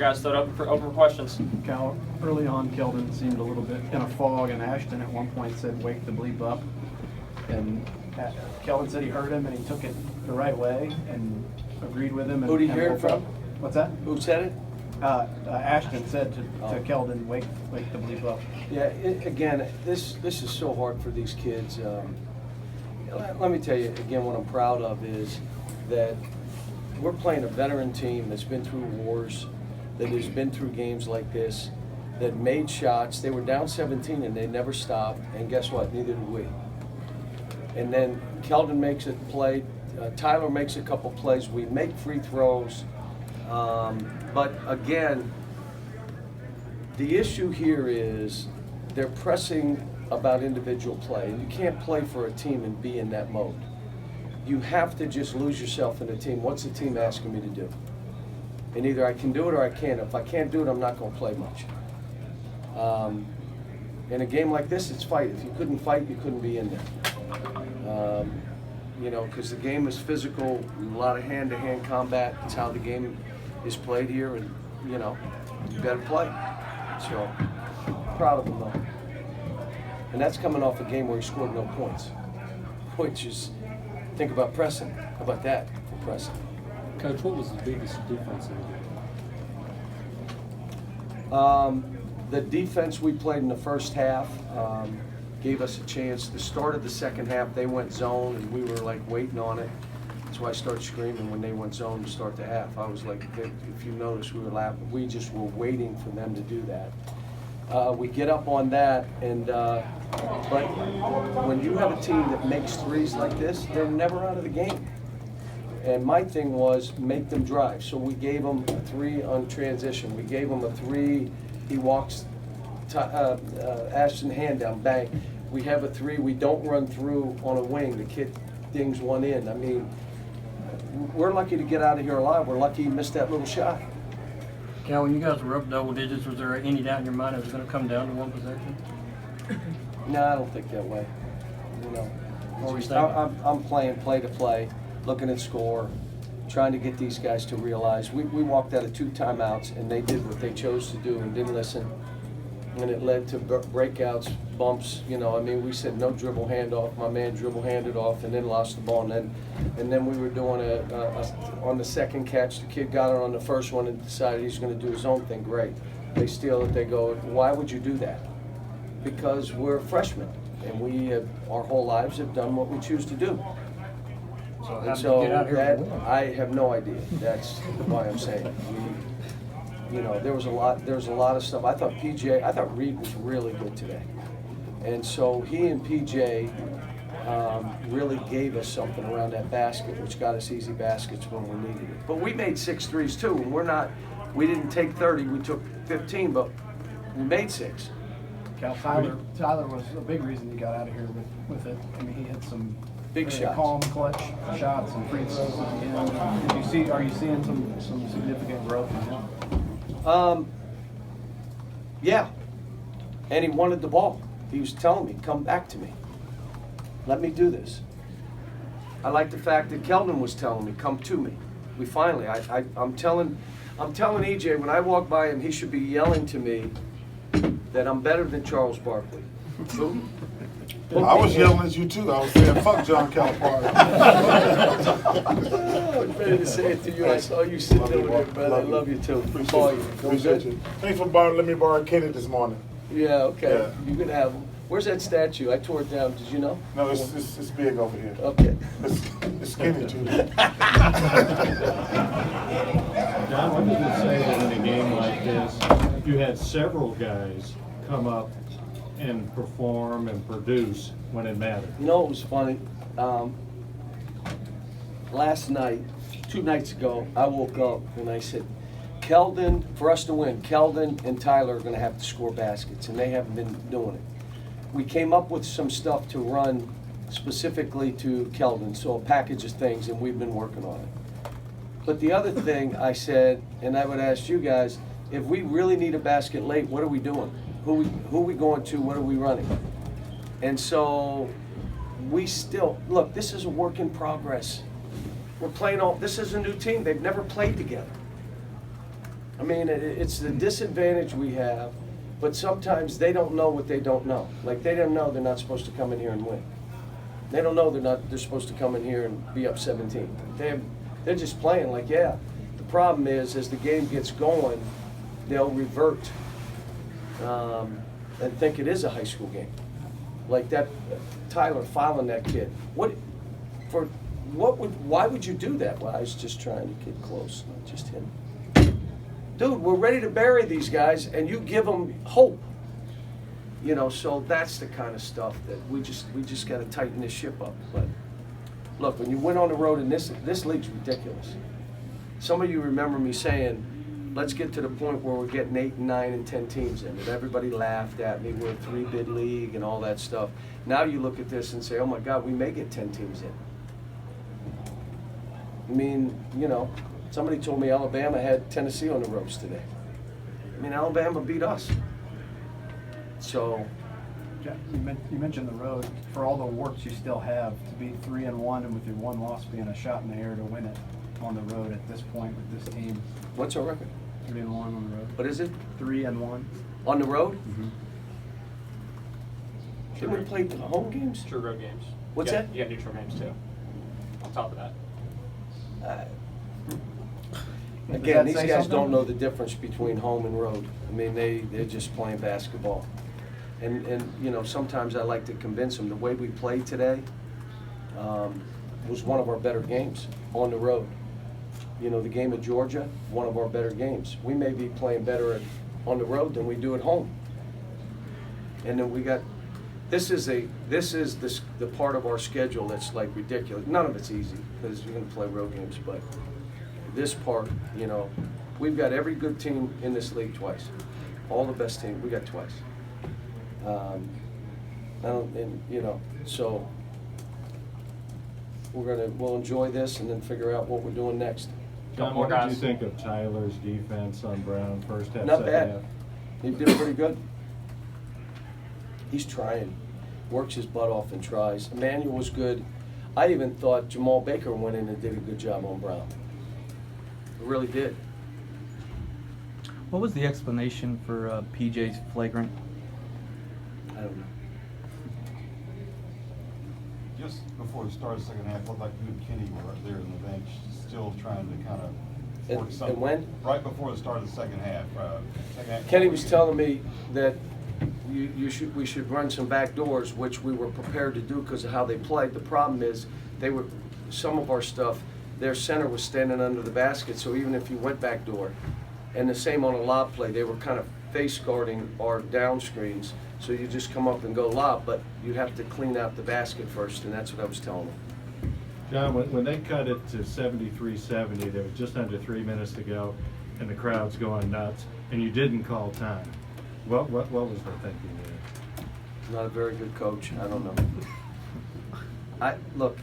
guys stood up for open questions. Cal, early on, Keldon seemed a little bit in a fog, and Ashton at one point said, "Wake the bleep up." And Keldon said he heard him and he took it the right way and agreed with him. And, Who did you hear it from? What's that? Who said it? Ashton said to Keldon, wake the bleep up. Yeah, again, this is so hard for these kids. Let me tell you, again, what I'm proud of is that we're playing a veteran team that's been through wars, that has been through games like this, that made shots. They were down 17 and they never stopped, and guess what? Neither did we. And then Keldon makes a play, Tyler makes a couple plays, we make free throws. But again, the issue here is they're pressing about individual play, and you can't play for a team and be in that mode. You have to just lose yourself in the team. What's the team asking me to do? And either I can do it or I can't. If I can't do it, I'm not going to play much. In a game like this, it's fight. If you couldn't fight, you couldn't be in there. Because the game is physical, a lot of hand-to-hand combat. It's how the game is played here, and you got to play. So proud of him though. And that's coming off a game where he scored no points, which is, think about pressing. How about that for pressing? Coach, what was the biggest difference in the game? The defense we played in the first half gave us a chance. The start of the second half, they went zone, and we were like waiting on it. That's why I started screaming when they went zone to start the half. I was like, if you notice, we were laughing. We just were waiting for them to do that. We get up on that, and but when you have a team that makes threes like this, they're never out of the game. And my thing was make them drive. So we gave them a 3 on transition. We gave them a 3. He walks Ashton hand down, bang. We have a 3. We don't run through on a wing. The kid dings one in. I mean, we're lucky to get out of here alive. We're lucky he missed that little shot. Cal, when you guys were up double digits, was there any doubt in your mind it was going to come down to one possession? No, I don't think that way. I'm playing play to play, looking at score, trying to get these guys to realize. We walked out of 2 timeouts, and they did what they chose to do and didn't listen. And it led to breakouts, bumps. We said no dribble handoff. My man dribble handed off and then lost the ball. And then we were doing on the second catch. The kid got it on the first one and decided he's going to do his own thing. Great. They steal it. They go, why would you do that? Because we're freshmen, and we have our whole lives have done what we choose to do. So And how so did you get out here that to win? I have no idea. That's why I'm saying there was a lot of stuff. I thought Reed was really good today, and so he and PJ really gave us something around that basket, which got us easy baskets when we needed it. But we made 6 threes too, and we didn't take 30. We took 15, but we made 6. Cal, Tyler was a big reason you got out of here with it. I mean, he had some Big very shots. calm, clutch shots and free throws at the end. Are you seeing some significant growth in him? Yeah, and he wanted the ball. He was telling me, come back to me. Let me do this. I like the fact that Keldon was telling me, come to me. We finally, I'm telling EJ when I walk by him, he should be yelling to me that I'm better than Charles Barkley. Who? I was yelling at you too. I was saying, fuck John Calipari. I was ready to say it to you. I saw you sitting there with him, brother. I love you too. Appreciate you. Thanks for letting me borrow Kenny this morning. Yeah, okay. Yeah. You can have him. Where's that statue? I tore it down. Did you know? No, it's big over here. Okay. It's skinny too. Don, what does it say that in a game like this, you had several guys come up and perform and produce when it mattered? You know, it was funny. Last night, 2 nights ago, I woke up and I said, Keldon, for us to win, Keldon and Tyler are going to have to score baskets, and they haven't been doing it. We came up with some stuff to run specifically to Keldon, so a package of things, and we've been working on it. But the other thing I said, and I would ask you guys, if we really need a basket late, what are we doing? Who are we going to? What are we running? And so we still, look, this is a work in progress. We're playing this is a new team. They've never played together. I mean, it's the disadvantage we have, but sometimes they don't know what they don't know. Like, they don't know they're not supposed to come in here and win. They don't know they're supposed to come in here and be up 17. They're just playing like, yeah. The problem is, as the game gets going, they'll revert and think it is a high school game. Like that, Tyler fouling that kid. Why would you do that? Well, I was just trying to get close, not just him. Dude, we're ready to bury these guys, and you give them hope. You know, so that's the kind of stuff that we just got to tighten this ship up. But look, when you went on the road in this league's ridiculous. Some of you remember me saying, let's get to the point where we're getting 8 and 9 and 10 teams in. And everybody laughed at me. We're a 3-bid league and all that stuff. Now you look at this and say, oh my God, we may get 10 teams in. I mean, you know, somebody told me Alabama had Tennessee on the ropes today. I mean, Alabama beat us. So, Jack, you mentioned the road. For all the warts you still have, to be 3-1 and with your one loss being a shot in the air to win it on the road at this point with this team. what's our record? 3-1 on the road. What is it? 3-1. On the road? Mm-hmm. Didn't we play home games? True road games. What's You got- that? You got neutral games too. On top of that. Again, these say guys something? don't know the difference between home and road. I mean, they're just playing basketball. And you know, sometimes I like to convince them the way we played today was one of our better games on the road. You know, the game at Georgia, one of our better games. We may be playing better on the road than we do at home. And then we got, this is the part of our schedule that's like ridiculous. None of it's easy because you're going to play road games, but this part, you know, we've got every good team in this league twice. All the best teams, we got twice. You know, so we'll enjoy this and then figure out what we're doing next. John, more what did you guys. think of Tyler's defense on Brown first half, Not second bad. half? He did pretty good. He's trying, works his butt off and tries. Emmanuel was good. I even thought Jamal Baker went in and did a good job on Brown. I really did. What was the explanation for PJ's flagrant? I don't know. Just before the start of the second half, looked like you and Kenny were up there on the bench, still trying to kind of work And something. when? Right before the start of the second half. Kenny was telling me that we should run some back doors, which we were prepared to do because of how they played. The problem is some of our stuff, their center was standing under the basket, so even if you went back door, and the same on a lob play, they were kind of face guarding our down screens, so you just come up and go lob, but you have to clean out the basket first, and that's what I was telling them. John, when they cut it to 73-70, there was just under 3 minutes to go, and the crowd's going nuts, and you didn't call time. What was the thinking there? Not a very good coach. I don't know. Look,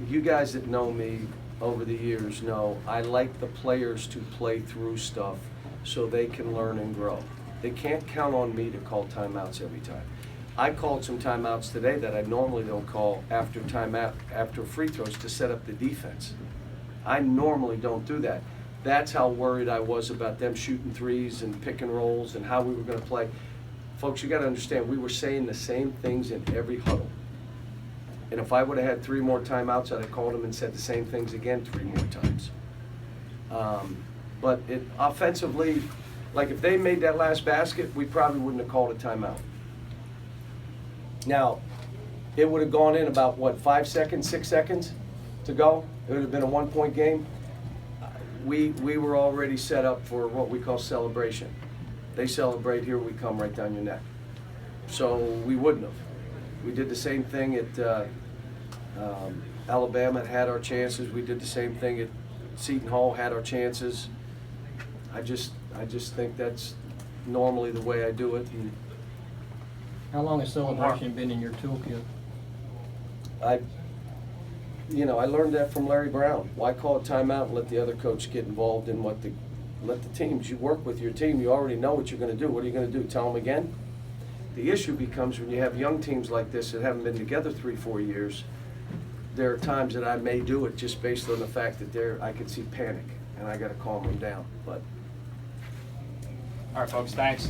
you guys that know me over the years know I like the players to play through stuff so they can learn and grow. They can't count on me to call timeouts every time. I called some timeouts today that I normally don't call after free throws to set up the defense. I normally don't do that. That's how worried I was about them shooting threes and pick and rolls and how we were going to play. Folks, you got to understand, we were saying the same things in every huddle. And if I would have had 3 more timeouts, I'd have called them and said the same things again 3 more times. But offensively, like if they made that last basket, we probably wouldn't have called a timeout. Now, it would have gone in about, what, 5 seconds, 6 seconds to go? It would have been a 1-point game. We were already set up for what we call celebration. They celebrate, here we come right down your neck. So we wouldn't have. We did the same thing at Alabama, had our chances. We did the same thing at Seton Hall, had our chances. I just think that's normally the way I do it. And How long has celebration been in your toolkit? I learned that from Larry Brown. Why call a timeout and let the other coach get involved in let the teams, you work with your team, you already know what you're going to do. What are you going to do, tell them again? The issue becomes when you have young teams like this that haven't been together 3-4 years, there are times that I may do it just based on the fact that I can see panic and I got to calm them down. But All right, folks, thanks.